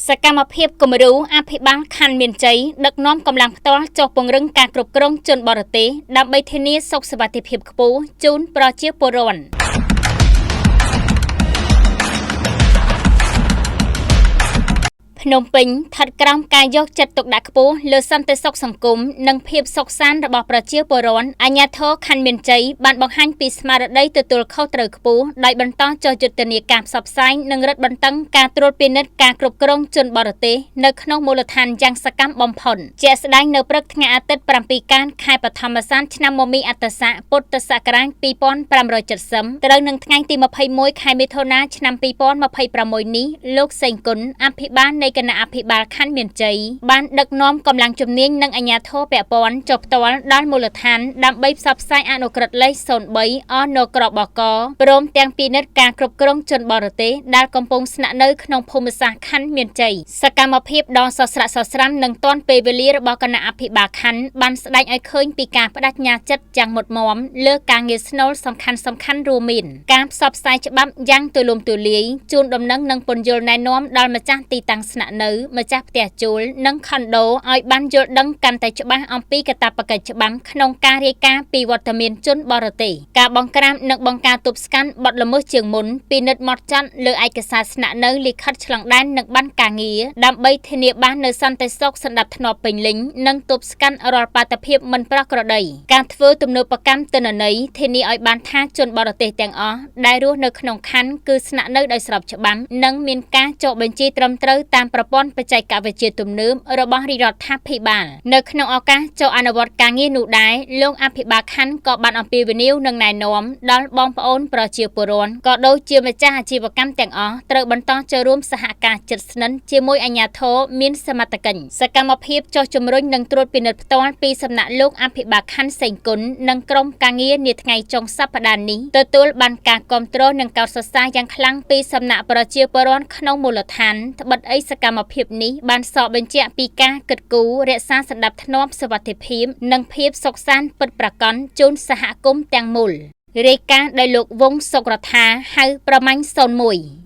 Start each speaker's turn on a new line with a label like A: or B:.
A: សកម្មភាពគំរូអភិបាលខណ្ឌមានជ័យដឹកនាំកម្លាំងផ្ទាល់ចុះពង្រឹងការគ្រប់គ្រងជនបរទេសដើម្បីធានាសុខសុវត្ថិភាពខ្ពស់ជូនប្រជាពលរដ្ឋ ភ្នំពេញស្ថិតក្រោមការយកចិត្តទុកដាក់ខ្ពស់លើសន្តិសុខសង្គមនិងភាពសុខសាន្តរបស់ប្រជាពលរដ្ឋអាជ្ញាធរខណ្ឌមានជ័យបានបង្ហាញពីស្មារតីទទួលខុសត្រូវខ្ពស់ដោយបន្តចុះយុទ្ធនាការផ្សព្វផ្សាយនិងរឹតបន្តឹងការត្រួតពិនិត្យការគ្រប់គ្រងជនបរទេសនៅក្នុងមូលដ្ឋានយ៉ាងសកម្មបំផុតជាក់ស្ដែងនៅព្រឹកថ្ងៃអាទិត្យ 7 កានខែបឋមសានឆ្នាំមមីអត្តស័កពុទ្ធសករាជ 2570 ត្រូវនឹងថ្ងៃទី 21 ខែមិថុនាឆ្នាំ 2026 នេះលោកសេងគុណអភិបាលនៃគណៈអភិបាលខណ្ឌមានជ័យបានដឹកនាំកម្លាំងជំនាញនិងអាជ្ញាធរពាក់ព័ន្ធចុះផ្ទាល់ដល់មូលដ្ឋានដើម្បីផ្សព្វផ្សាយអនុក្រឹត្យលេខ 03 អនក្របកព្រមទាំងពិនិត្យការគ្រប់គ្រងជនបរទេសដែលកំពុងស្នាក់នៅក្នុងភូមិសាស្ត្រខណ្ឌមានជ័យសកម្មភាពដ៏សស្រាក់សស្រាំនិងទាន់ពេលវេលារបស់គណៈអភិបាលខណ្ឌបានស្ដែងឲ្យឃើញពីការបដិញ្ញាចិត្តយ៉ាងមុតមមលើការងារស្នូលសំខាន់រួមមានការផ្សព្វផ្សាយច្បាប់យ៉ាងទូលំទូលាយជូនដំណឹងនិងពន្យល់ណែនាំដល់ម្ចាស់ទីតាំងស្នាក់នៅម្ចាស់ផ្ទះជួលនិងខុនដូឲ្យបានយល់ដឹងកាន់តែច្បាស់អំពីកាតព្វកិច្ចច្បាប់ក្នុងការរាយការណ៍ពីវត្តមានជនបរទេសការបង្ក្រាបនិងបង្ការទប់ស្កាត់បទល្មើសជាងមុនពិនិត្យហ្មត់ចត់លើឯកសារស្នាក់នៅលិខិតឆ្លងដែននិងបានការងារដើម្បីធានាបាននូវសន្តិសុខសណ្ដាប់ធ្នាប់ពេញលេញនិងទប់ស្កាត់រាល់បាតុភិបមិនប្រក្រតីការធ្វើទំនើបកម្មទិន្នន័យធានាឲ្យបានថាជនបរទេសទាំងអស់ដែលរស់នៅក្នុងខណ្ឌគឺស្នាក់នៅដោយស្របច្បាប់និងមានការចុះបញ្ជីត្រឹមត្រូវតាមប្រព័ន្ធបច្ចេកវិទ្យាទំនើបរបស់រាជរដ្ឋាភិបាលនៅក្នុងឱកាសចូលអនុវត្តការងារនោះដែរលោកអភិបាលខណ្ឌក៏បានអំពាវនាវនិងណែនាំដល់បងប្អូនប្រជាពលរដ្ឋក៏ដូចជាម្ចាស់អាជីវកម្មទាំងអស់ត្រូវបន្តចូលរួមសហការជិតស្និទ្ធជាមួយអាជ្ញាធរមានសមត្ថកិច្ចសកម្មភាពចុះជំរុញនិងត្រួតពិនិត្យផ្ទាល់ពីសំណាក់លោកអភិបាលខណ្ឌសេងគុណនិងក្រុមការងារនាថ្ងៃចុងសប្តាហ៍នេះទទួលបានការគាំទ្រនិងកោតសរសើរយ៉ាងខ្លាំងពីសំណាក់ប្រជាពលរដ្ឋក្នុងមូលដ្ឋានត្បិតអីសកម្មភាពនេះបានសកបញ្ជាក់ពីការគិតគូររក្សាសណ្ដាប់ធ្នាប់សុវត្ថិភាពនិងភាពសុខសាន្តពិតប្រាកដជូនសហគមន៍ទាំងមូលរាយការណ៍ដោយលោកវង្សសុករដ្ឋាហៅប្រមាញ់01